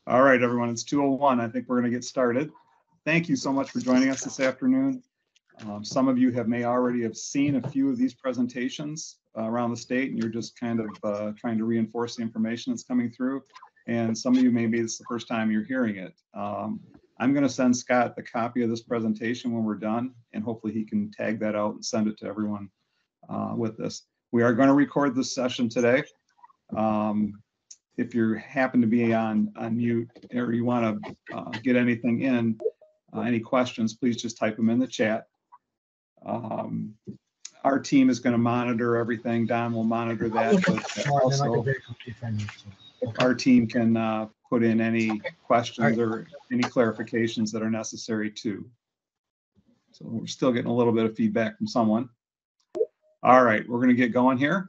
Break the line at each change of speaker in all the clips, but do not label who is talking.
All right, everyone, it's 2:01. I think we're going to get started. Thank you so much for joining us this afternoon. Some of you may already have seen a few of these presentations around the state, and you're just kind of trying to reinforce the information that's coming through. And some of you, maybe it's the first time you're hearing it. I'm going to send Scott the copy of this presentation when we're done, and hopefully he can tag that out and send it to everyone with this. We are going to record this session today. If you happen to be on mute or you want to get anything in, any questions, please just type them in the chat. Our team is going to monitor everything. Don will monitor that. But also, our team can put in any questions or any clarifications that are necessary too. So we're still getting a little bit of feedback from someone. All right, we're going to get going here.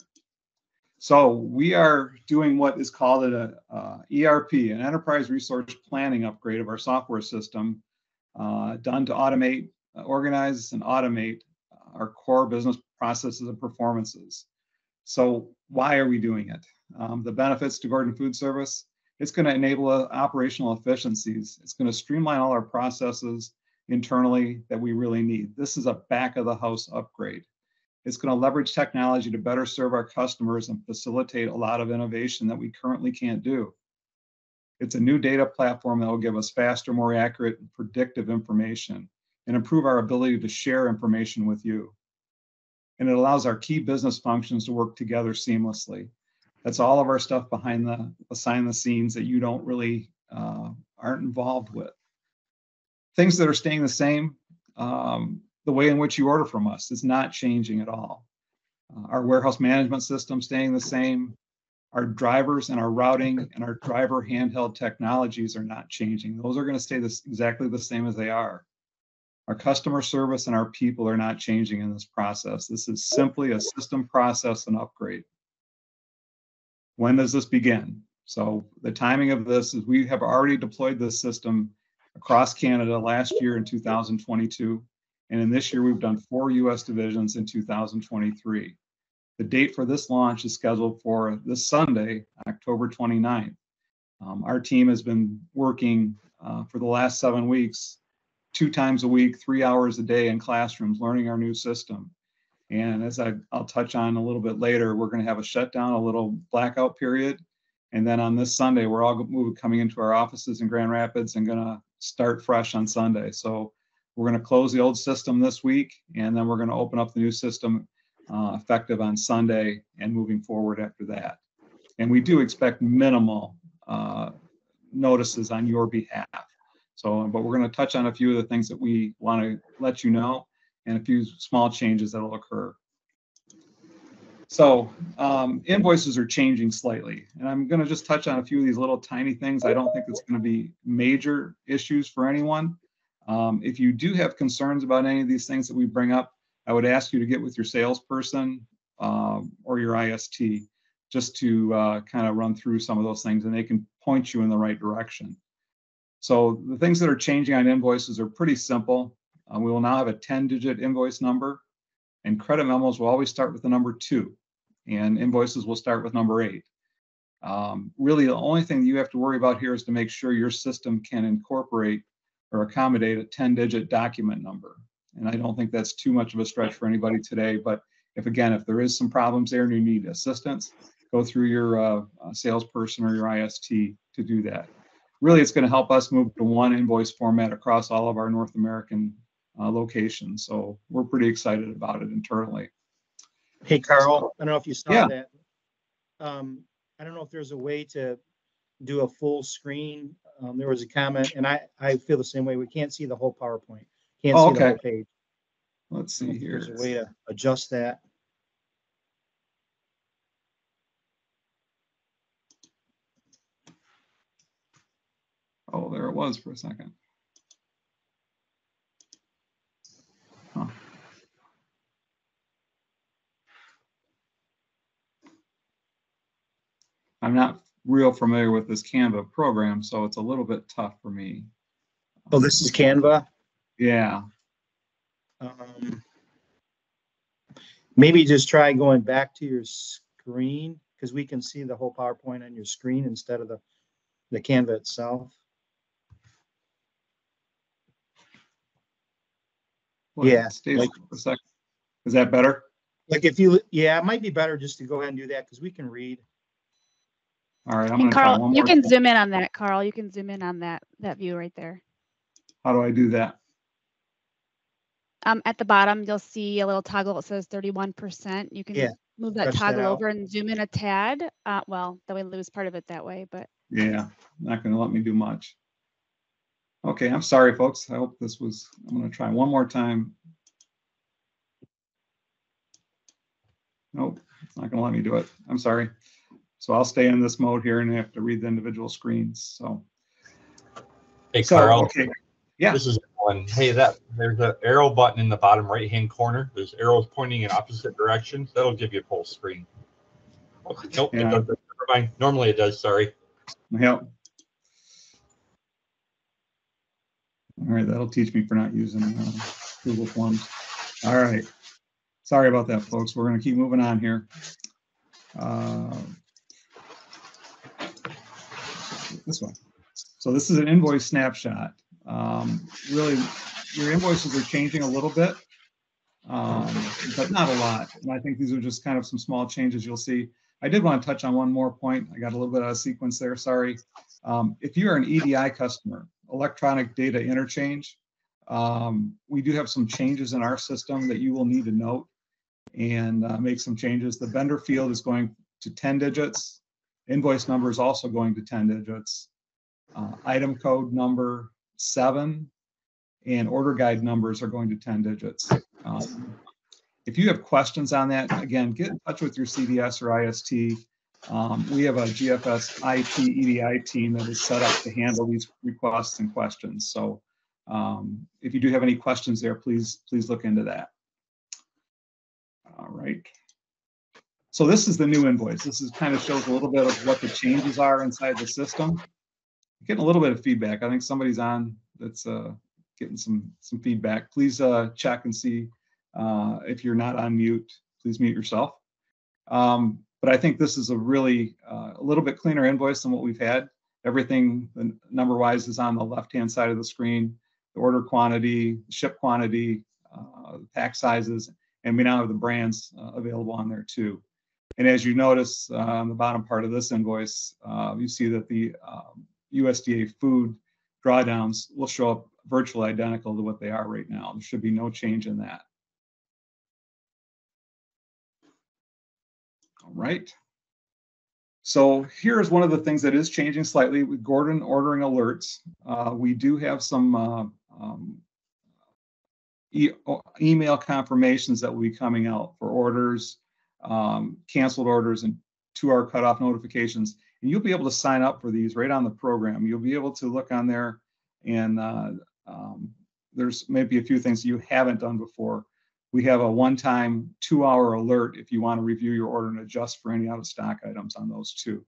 So we are doing what is called an ERP, an Enterprise Resource Planning upgrade of our software system, done to automate, organize, and automate our core business processes and performances. So why are we doing it? The benefits to Gordon Food Service: it's going to enable operational efficiencies. It's going to streamline all our processes internally that we really need. This is a back of the house upgrade. It's going to leverage technology to better serve our customers and facilitate a lot of innovation that we currently can't do. It's a new data platform that will give us faster, more accurate, and predictive information and improve our ability to share information with you. And it allows our key business functions to work together seamlessly. That's all of our stuff behind the scenes that you don't really aren't involved with. Things that are staying the same. The way in which you order from us is not changing at all. Our warehouse management system staying the same. Our drivers and our routing and our driver handheld technologies are not changing. Those are going to stay exactly the same as they are. Our customer service and our people are not changing in this process. This is simply a system process and upgrade. When does this begin? So the timing of this is we have already deployed this system across Canada last year in 2022. And in this year, we've done 4 U.S. divisions in 2023. The date for this launch is scheduled for this Sunday, October 29th. Our team has been working for the last 7 weeks, 2 times a week, 3 hours a day in classrooms, learning our new system. And as I'll touch on a little bit later, we're going to have a shutdown, a little blackout period. And then on this Sunday, we're all coming into our offices in Grand Rapids and going to start fresh on Sunday. So we're going to close the old system this week, and then we're going to open up the new system effective on Sunday and moving forward after that. And we do expect minimal notices on your behalf. So, but we're going to touch on a few of the things that we want to let you know and a few small changes that will occur. So invoices are changing slightly, and I'm going to just touch on a few of these little tiny things. I don't think it's going to be major issues for anyone. If you do have concerns about any of these things that we bring up, I would ask you to get with your salesperson or your IST just to kind of run through some of those things, and they can point you in the right direction. So the things that are changing on invoices are pretty simple. We will now have a 10-digit invoice number, and credit memos will always start with the number 2, and invoices will start with number 8. Really, the only thing you have to worry about here is to make sure your system can incorporate or accommodate a 10-digit document number. And I don't think that's too much of a stretch for anybody today. But if there is some problems there and you need assistance, go through your salesperson or your IST to do that. Really, it's going to help us move to one invoice format across all of our North American locations. So we're pretty excited about it internally.
Hey, Carl, I don't know if you saw that. I don't know if there's a way to do a full screen. There was a comment, and I feel the same way. We can't see the whole PowerPoint. Can't see the whole page.
Let's see here.
There's a way to adjust that.
Oh, there it was for a second. Huh. I'm not real familiar with this Canva program, so it's a little bit tough for me.
Oh, this is Canva?
Yeah.
Maybe just try going back to your screen, because we can see the whole PowerPoint on your screen instead of the the Canva itself.
Well,
Yeah,
stay
like-
for a second. Is that better?
Like if you, yeah, it might be better just to go ahead and do that because we can read.
All right, I'm
And
going to try
Carl,
one
you
more.
can zoom in on that, Carl. You can zoom in on that view right there.
How do I do that?
At the bottom, you'll see a little toggle that says 31%. You can move that
Stretch that
toggle
out.
over and zoom in a tad. Well, then we lose part of it that way, but
Yeah, not going to let me do much. Okay, I'm sorry, folks. I hope this was, I'm going to try one more time. Nope, it's not going to let me do it. I'm sorry. So I'll stay in this mode here and have to read the individual screens. So,
Hey, Carl.
Okay. Yeah.
This is one. Hey, there's an arrow button in the bottom right-hand corner. There's arrows pointing in opposite directions. That'll give you a full screen. Oh, nope,
Yeah.
it doesn't. Never mind. Normally it does. Sorry.
Yep. All right, that'll teach me for not using Google Forms. All right. Sorry about that, folks. We're going to keep moving on here. This one. So this is an invoice snapshot. Really, your invoices are changing a little bit, but not a lot. And I think these are just kind of some small changes you'll see. I did want to touch on one more point. I got a little bit out of sequence there, sorry. If you are an EDI customer, electronic data interchange, we do have some changes in our system that you will need to note and make some changes. The vendor field is going to 10 digits. Invoice number is also going to 10 digits. Item code number 7 and order guide numbers are going to 10 digits. If you have questions on that, again, get in touch with your CDS or IST. We have a GFS IT EDI team that is set up to handle these requests and questions. So if you do have any questions there, please look into that. All right. So this is the new invoice. This is kind of shows a little bit of what the changes are inside the system. Getting a little bit of feedback. I think somebody's on that's getting some feedback. Please check and see if you're not on mute. Please mute yourself. But I think this is a really a little bit cleaner invoice than what we've had. Everything number-wise is on the left-hand side of the screen. The order quantity, ship quantity, pack sizes, and we now have the brands available on there too. And as you notice on the bottom part of this invoice, you see that the USDA food drawdowns will show up virtually identical to what they are right now. There should be no change in that. All right. So here's one of the things that is changing slightly with Gordon ordering alerts. We do have some email confirmations that will be coming out for orders, canceled orders, and 2-hour cutoff notifications. And you'll be able to sign up for these right on the program. You'll be able to look on there, and there's maybe a few things you haven't done before. We have a one-time 2-hour alert if you want to review your order and adjust for any out-of-stock items on those too.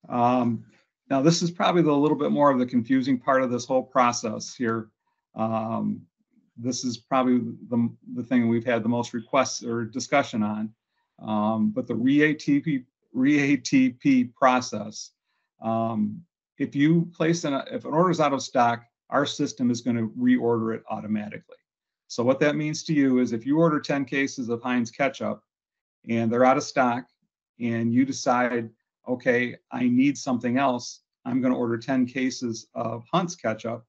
Now, this is probably a little bit more of the confusing part of this whole process here. This is probably the thing we've had the most requests or discussion on, but the re-ATP process. If you place if an order is out of stock, our system is going to reorder it automatically. So what that means to you is if you order 10 cases of Heinz ketchup and they're out of stock and you decide, okay, I need something else, I'm going to order 10 cases of Hunt's ketchup,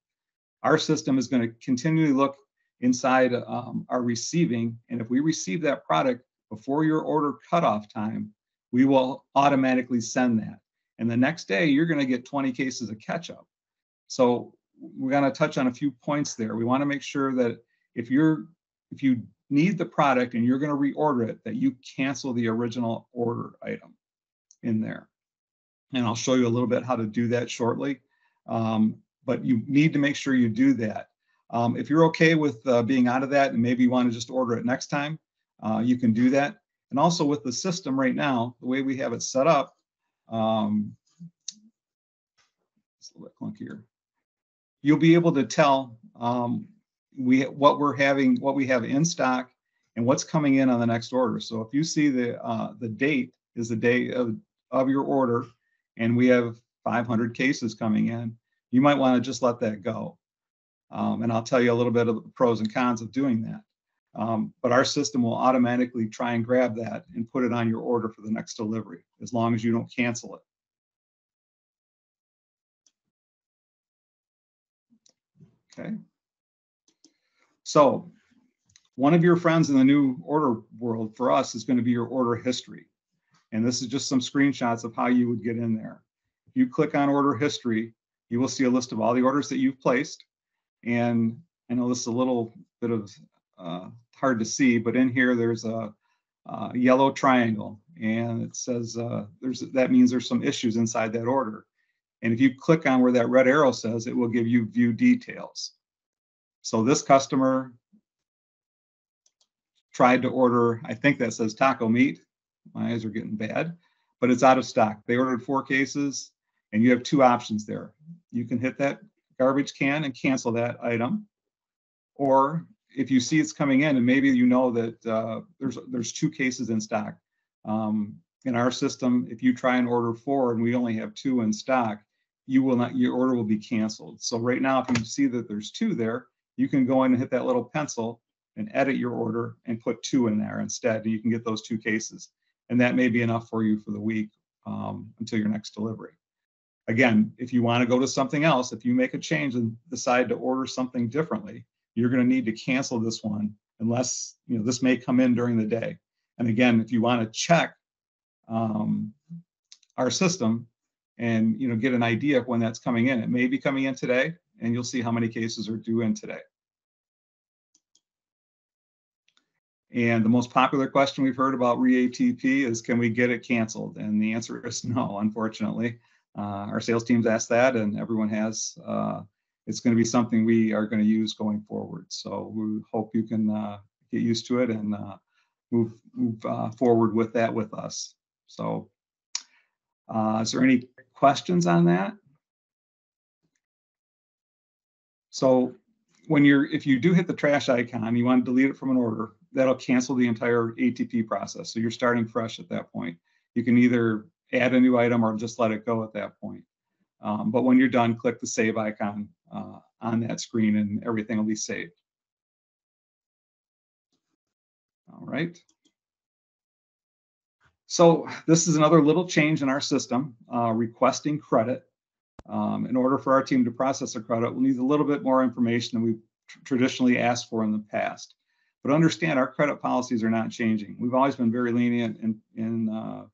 our system is going to continually look inside our receiving. And if we receive that product before your order cutoff time, we will automatically send that. And the next day, you're going to get 20 cases of ketchup. So we're going to touch on a few points there. We want to make sure that if you need the product and you're going to reorder it, that you cancel the original order item in there. And I'll show you a little bit how to do that shortly. But you need to make sure you do that. If you're okay with being out of that and maybe you want to just order it next time, you can do that. And also with the system right now, the way we have it set up, it's a little bit clunkier. You'll be able to tell what we have in stock and what's coming in on the next order. So if you see the date is the day of your order, and we have 500 cases coming in, you might want to just let that go. And I'll tell you a little bit of the pros and cons of doing that. But our system will automatically try and grab that and put it on your order for the next delivery, as long as you don't cancel it. Okay. So one of your friends in the new order world for us is going to be your order history. And this is just some screenshots of how you would get in there. If you click on order history, you will see a list of all the orders that you've placed. And I know this is a little bit of hard to see, but in here there's a yellow triangle, and it says that means there's some issues inside that order. And if you click on where that red arrow says, it will give you view details. So this customer tried to order, I think that says taco meat. My eyes are getting bad, but it's out of stock. They ordered 4 cases, and you have 2 options there. You can hit that garbage can and cancel that item. Or if you see it's coming in, and maybe you know that there's 2 cases in stock. In our system, if you try and order 4 and we only have 2 in stock, your order will be canceled. So right now, if you see that there's 2 there, you can go in and hit that little pencil and edit your order and put 2 in there instead, and you can get those 2 cases. And that may be enough for you for the week until your next delivery. Again, if you want to go to something else, if you make a change and decide to order something differently, you're going to need to cancel this one, unless, this may come in during the day. And again, if you want to check our system and get an idea of when that's coming in, it may be coming in today, and you'll see how many cases are due in today. And the most popular question we've heard about REATP is, can we get it canceled? And the answer is no, unfortunately. Our sales teams asked that, and everyone has. It's going to be something we are going to use going forward. So we hope you can get used to it and move forward with that with us. So is there any questions on that? So if you do hit the trash icon, you want to delete it from an order, that'll cancel the entire ATP process. So you're starting fresh at that point. You can either add a new item or just let it go at that point. But when you're done, click the save icon on that screen, and everything will be saved. All right. So this is another little change in our system, requesting credit. In order for our team to process a credit, we'll need a little bit more information than we've traditionally asked for in the past. But understand, our credit policies are not changing. We've always been very lenient in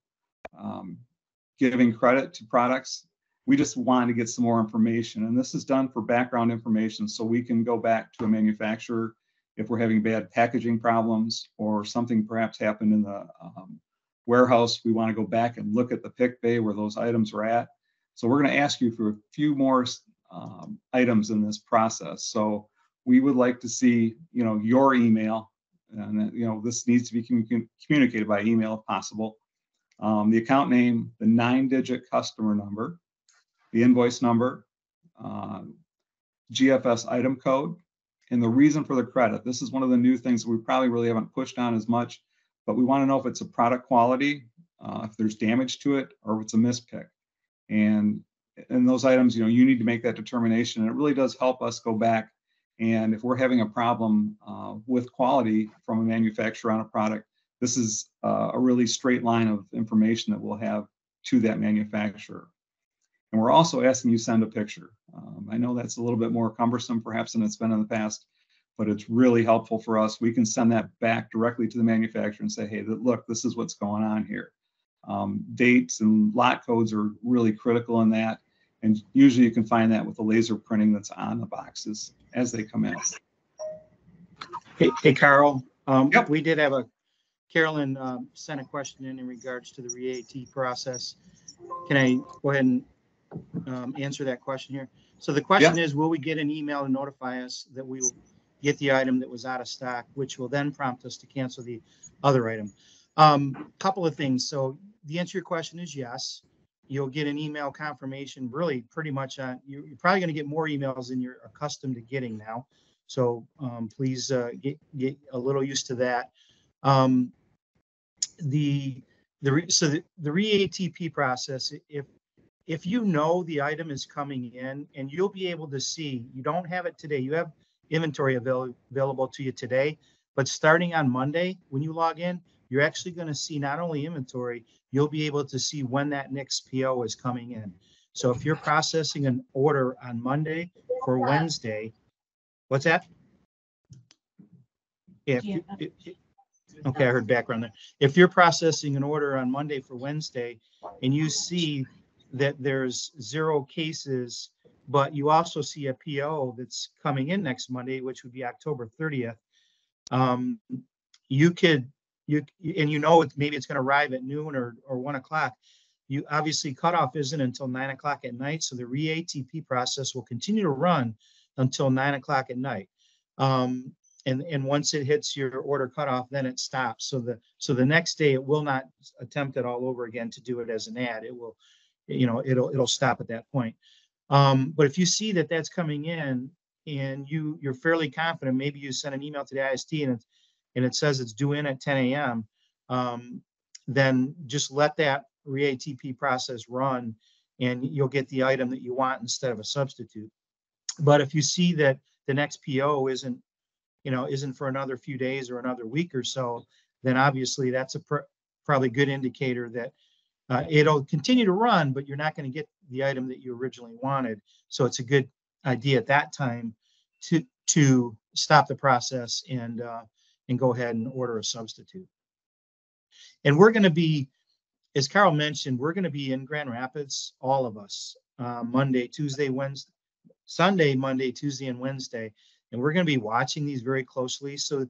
giving credit to products. We just want to get some more information, and this is done for background information, so we can go back to a manufacturer if we're having bad packaging problems or something perhaps happened in the warehouse. We want to go back and look at the pick bay where those items are at. So we're going to ask you for a few more items in this process. So we would like to see, your email, and this needs to be communicated by email if possible. The account name, the 9-digit customer number, the invoice number, GFS item code, and the reason for the credit. This is one of the new things we probably really haven't pushed on as much, but we want to know if it's a product quality, if there's damage to it, or if it's a mispick. And those items, you need to make that determination. And it really does help us go back. And if we're having a problem with quality from a manufacturer on a product, this is a really straight line of information that we'll have to that manufacturer. And we're also asking you to send a picture. I know that's a little bit more cumbersome perhaps than it's been in the past, but it's really helpful for us. We can send that back directly to the manufacturer and say, hey, look, this is what's going on here. Dates and lot codes are really critical in that. And usually you can find that with the laser printing that's on the boxes as they come in.
Hey Carl,
Yep.
We did have Carolyn sent a question in regards to the REAT process. Can I go ahead and answer that question here? So the question is, will we get an email to notify us that we will get the item that was out of stock, which will then prompt us to cancel the other item? Couple of things. So the answer to your question is yes. You'll get an email confirmation, really pretty much on, you're probably going to get more emails than you're accustomed to getting now. So please get a little used to that. The re-ATP process, if you know the item is coming in, and you'll be able to see, you don't have it today, you have inventory available to you today, but starting on Monday, when you log in, you're actually going to see not only inventory, you'll be able to see when that next PO is coming in. So if you're processing an order on Monday for Wednesday, what's that? Okay, I heard background there. If you're processing an order on Monday for Wednesday and you see that there's 0 cases, but you also see a PO that's coming in next Monday, which would be October 30th, you know maybe it's going to arrive at noon or 1 o'clock. You obviously cutoff isn't until 9 o'clock at night, so the re-ATP process will continue to run until 9 o'clock at night. And once it hits your order cutoff, then it stops. So the next day it will not attempt it all over again to do it as an ad. It will, it'll stop at that point. But if you see that that's coming in and you're fairly confident, maybe you send an email to the IST and it says it's due in at 10 a.m. Then just let that re-ATP process run and you'll get the item that you want instead of a substitute. But if you see that the next PO isn't for another few days or another week or so, then obviously that's a probably good indicator that it'll continue to run, but you're not going to get the item that you originally wanted. So it's a good idea at that time to stop the process and go ahead and order a substitute. And we're going to be, as Carl mentioned, we're going to be in Grand Rapids, all of us, Monday, Tuesday, Wednesday, Sunday, Monday, Tuesday, and Wednesday. And we're going to be watching these very closely. So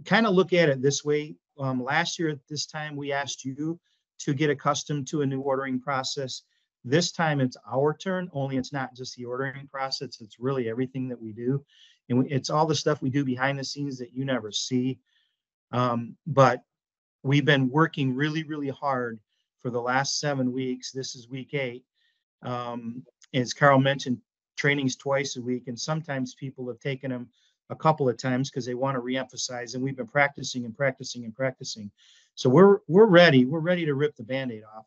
kind of look at it this way. Last year at this time, we asked you to get accustomed to a new ordering process. This time it's our turn, only it's not just the ordering process. It's really everything that we do. And it's all the stuff we do behind the scenes that you never see. But we've been working really, really hard for the last 7 weeks. This is week 8. As Carl mentioned, trainings twice a week, and sometimes people have taken them a couple of times because they want to reemphasize, and we've been practicing and practicing and practicing. So we're ready to rip the Band-Aid off.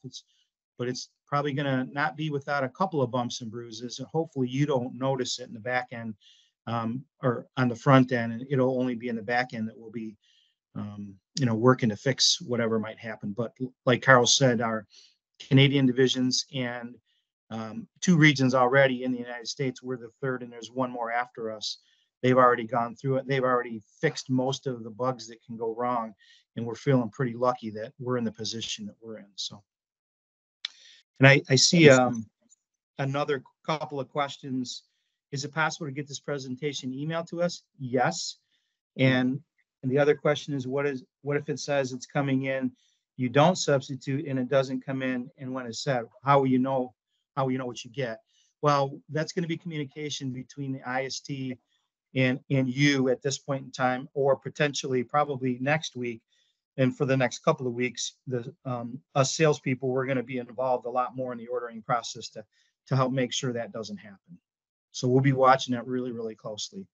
But it's probably going to not be without a couple of bumps and bruises, and hopefully you don't notice it in the back end or on the front end, and it'll only be in the back end that we'll be working to fix whatever might happen. But like Carl said, our Canadian divisions and 2 regions already in the United States, we're the 3rd, and there's 1 more after us. They've already gone through it. They've already fixed most of the bugs that can go wrong, and we're feeling pretty lucky that we're in the position that we're in. So, and I see another couple of questions. Is it possible to get this presentation emailed to us? Yes. And the other question is, what if it says it's coming in, you don't substitute, and it doesn't come in, and when it's set, how will you know what you get? Well, that's going to be communication between the IST and you at this point in time, or potentially probably next week. And for the next couple of weeks, us salespeople, we're going to be involved a lot more in the ordering process to help make sure that doesn't happen. So we'll be watching that really, really closely.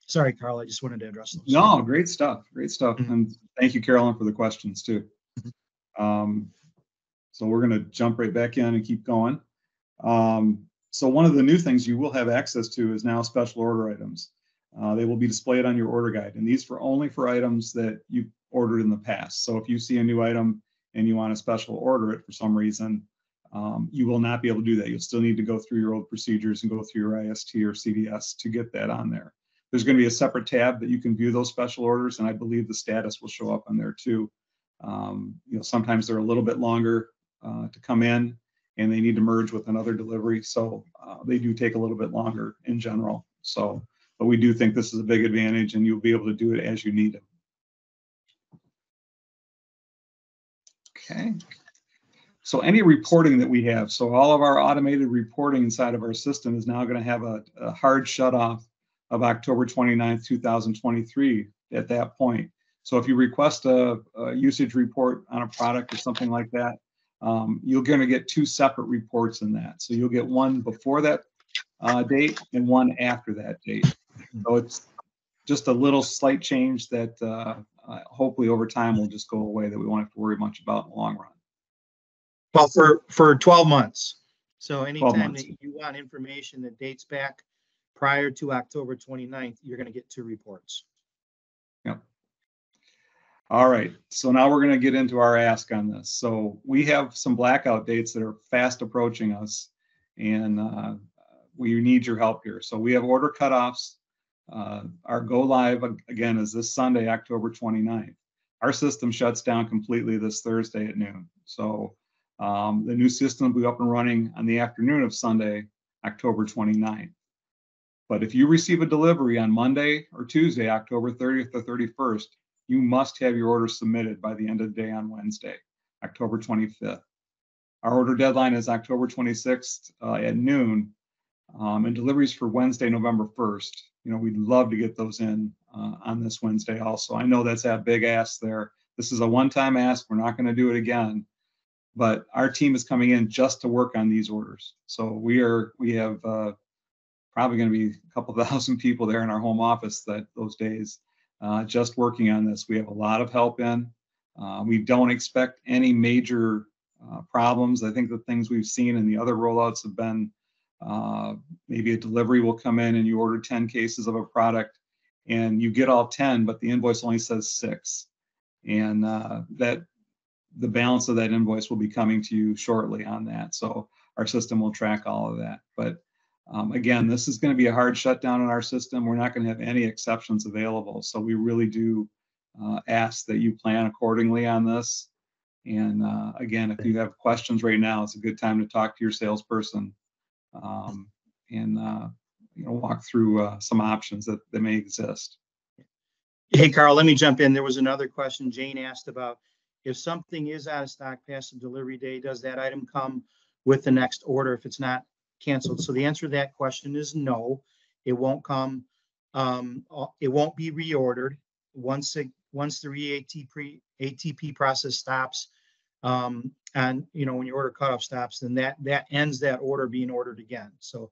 Sorry, Carl, I just wanted to address those.
No, great stuff. Great stuff.
Mm-hmm.
And thank you, Carolyn, for the questions too. So we're going to jump right back in and keep going. So one of the new things you will have access to is now special order items. They will be displayed on your order guide, and these only for items that you ordered in the past. So if you see a new item and you want to special order it for some reason, you will not be able to do that. You'll still need to go through your old procedures and go through your IST or CDS to get that on there. There's going to be a separate tab that you can view those special orders, and I believe the status will show up on there too. Sometimes they're a little bit longer to come in, and they need to merge with another delivery, so they do take a little bit longer in general. So, but we do think this is a big advantage, and you'll be able to do it as you need it. Okay. So any reporting that we have, so all of our automated reporting inside of our system is now going to have a hard shut off of October 29th, 2023 at that point. So if you request a usage report on a product or something like that, you're going to get 2 separate reports in that. So you'll get one before that date and one after that date. So it's just a little slight change that hopefully over time will just go away, that we won't have to worry much about in the long run.
Well, for 12 months. So
12
anytime
months.
that you want information that dates back prior to October 29th, you're going to get 2 reports.
Yep. All right. So now we're going to get into our ask on this. So we have some blackout dates that are fast approaching us, and we need your help here. So we have order cutoffs. Our go live again is this Sunday, October 29th. Our system shuts down completely this Thursday at noon. So the new system will be up and running on the afternoon of Sunday, October 29th. But if you receive a delivery on Monday or Tuesday, October 30th or 31st, you must have your order submitted by the end of the day on Wednesday, October 25th. Our order deadline is October 26th at noon, and deliveries for Wednesday, November 1st. You know, we'd love to get those in on this Wednesday also. I know that's a big ask there. This is a one-time ask. We're not going to do it again, but our team is coming in just to work on these orders. So we have probably going to be a couple thousand people there in our home office those days. Just working on this. We have a lot of help in. We don't expect any major problems. I think the things we've seen in the other rollouts have been maybe a delivery will come in and you order 10 cases of a product and you get all 10, but the invoice only says 6. And that the balance of that invoice will be coming to you shortly on that. So our system will track all of that. But again, this is going to be a hard shutdown in our system. We're not going to have any exceptions available. So we really do ask that you plan accordingly on this. And again, if you have questions right now, it's a good time to talk to your salesperson and walk through some options that may exist.
Hey, Carl, let me jump in. There was another question Jane asked about if something is out of stock past the delivery day, does that item come with the next order if it's not canceled? So the answer to that question is no, it won't come. It won't be reordered once the ATP process stops. And when your order cutoff stops, then that ends that order being ordered again. So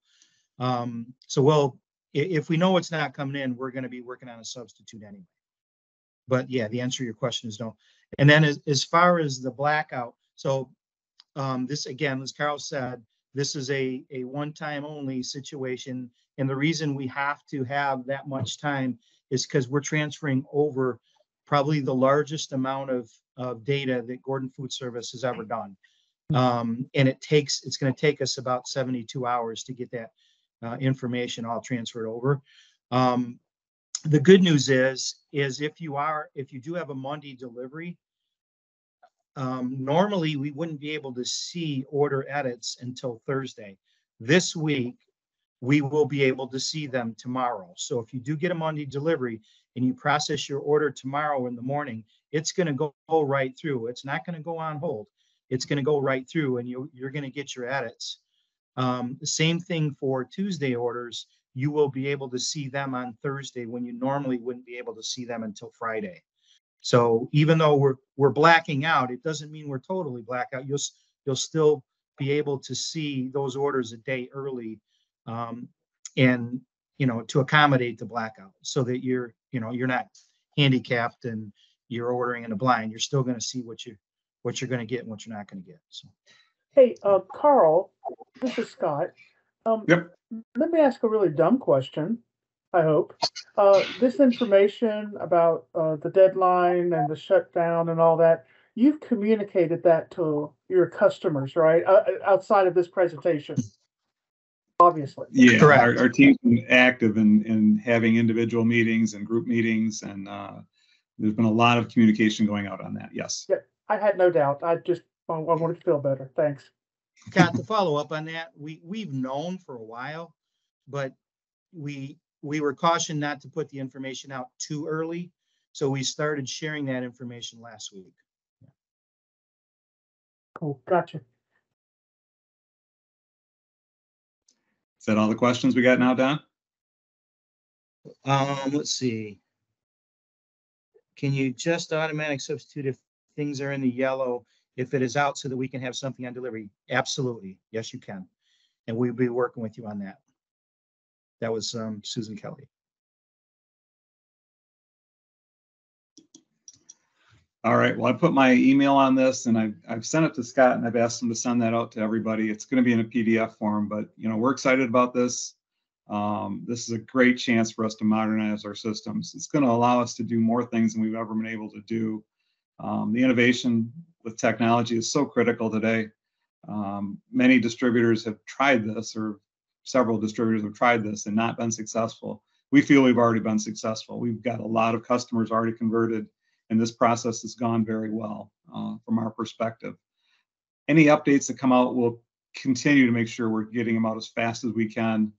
if we know it's not coming in, we're going to be working on a substitute anyway. But yeah, the answer to your question is no. And then as far as the blackout, so this again, as Carl said, this is a one-time only situation. And the reason we have to have that much time is because we're transferring over probably the largest amount of data that Gordon Food Service has ever done. And it's going to take us about 72 hours to get that information all transferred over. The good news is if you do have a Monday delivery, normally we wouldn't be able to see order edits until Thursday. This week, we will be able to see them tomorrow. So if you do get a Monday delivery and you process your order tomorrow in the morning, it's going to go right through. It's not going to go on hold. It's going to go right through and you're going to get your edits. The same thing for Tuesday orders. You will be able to see them on Thursday when you normally wouldn't be able to see them until Friday. So even though we're blacking out, it doesn't mean we're totally blacked out. You'll still be able to see those orders a day early, and to accommodate the blackout, so that you're not handicapped and you're ordering in a blind. You're still going to see what you're going to get and what you're not going to get. So,
hey, Carl, this is Scott.
Yep.
Let me ask a really dumb question. I hope this information about the deadline and the shutdown and all that, you've communicated that to your customers, right? Outside of this presentation, obviously.
Yeah,
correct.
Our team's been active in having individual meetings and group meetings, and there's been a lot of communication going out on that. Yes.
Yeah, I had no doubt. I wanted to feel better. Thanks.
Got to follow up on that. We've known for a while, but we were cautioned not to put the information out too early. So we started sharing that information last week.
Cool. Gotcha.
Is that all the questions we got now, Don?
Let's see. Can you just automatic substitute if things are in the yellow, if it is out, so that we can have something on delivery? Absolutely. Yes, you can. And we'll be working with you on that. That was Susan Kelly.
All right. Well, I put my email on this, and I've sent it to Scott, and I've asked him to send that out to everybody. It's going to be in a PDF form, but we're excited about this. This is a great chance for us to modernize our systems. It's going to allow us to do more things than we've ever been able to do. The innovation with technology is so critical today. Many distributors have tried this, or several distributors have tried this and not been successful. We feel we've already been successful. We've got a lot of customers already converted, and this process has gone very well from our perspective. Any updates that come out, we'll continue to make sure we're getting them out as fast as we can.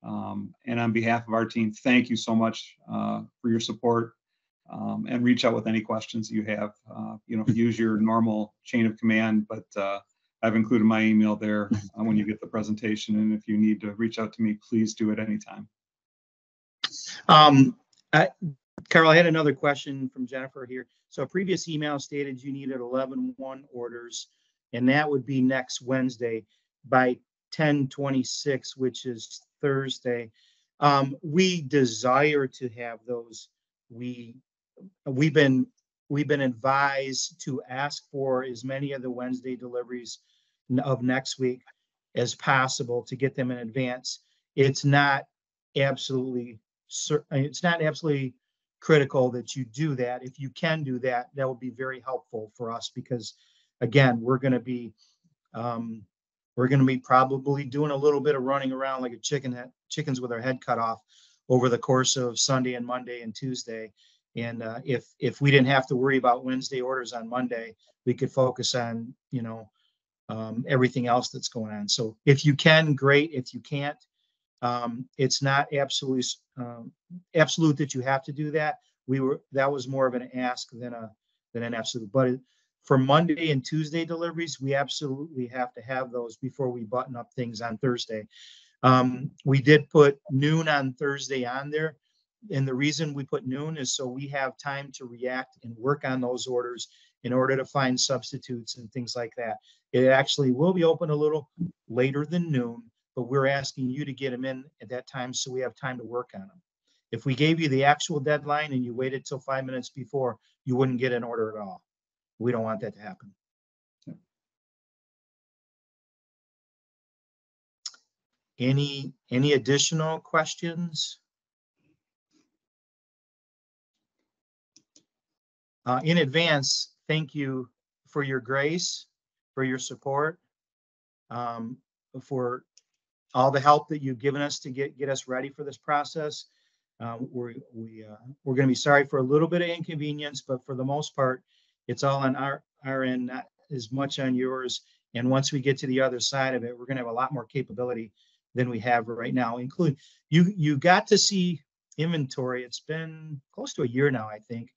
And on behalf of our team, thank you so much for your support, and reach out with any questions you have. Use your normal chain of command, but I've included my email there when you get the presentation. And if you need to reach out to me, please do it anytime.
Carol, I had another question from Jennifer here. So a previous email stated you needed 11-1 orders, and that would be next Wednesday by 10/26, which is Thursday. We desire to have those. We've been advised to ask for as many of the Wednesday deliveries of next week as possible to get them in advance. It's not absolutely critical that you do that. If you can do that, that will be very helpful for us, because again, we're going to be probably doing a little bit of running around like chickens with our head cut off over the course of Sunday and Monday and Tuesday. And if we didn't have to worry about Wednesday orders on Monday, we could focus on everything else that's going on. So if you can, great. If you can't, it's not absolute that you have to do that. That was more of an ask than an absolute. But for Monday and Tuesday deliveries, we absolutely have to have those before we button up things on Thursday. We did put noon on Thursday on there, and the reason we put noon is so we have time to react and work on those orders in order to find substitutes and things like that. It actually will be open a little later than noon, but we're asking you to get them in at that time so we have time to work on them. If we gave you the actual deadline and you waited till 5 minutes before, you wouldn't get an order at all. We don't want that to happen. Any additional questions? In advance, thank you for your grace, for your support, for all the help that you've given us to get us ready for this process. We're going to be sorry for a little bit of inconvenience, but for the most part, it's all on our end, not as much on yours. And once we get to the other side of it, we're going to have a lot more capability than we have right now. Including you got to see inventory. It's been close to a year now, I think,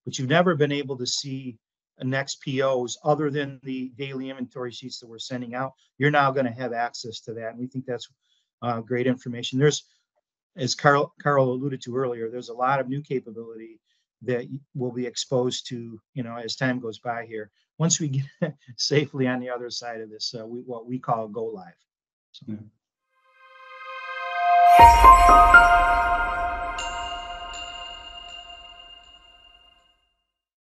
but you've never been able to see next POs other than the daily inventory sheets that we're sending out. You're now going to have access to that, and we think that's great information. There's, as Carl alluded to earlier, there's a lot of new capability that will be exposed to, as time goes by here. Once we get safely on the other side of this, what we call go live. So.
Yeah.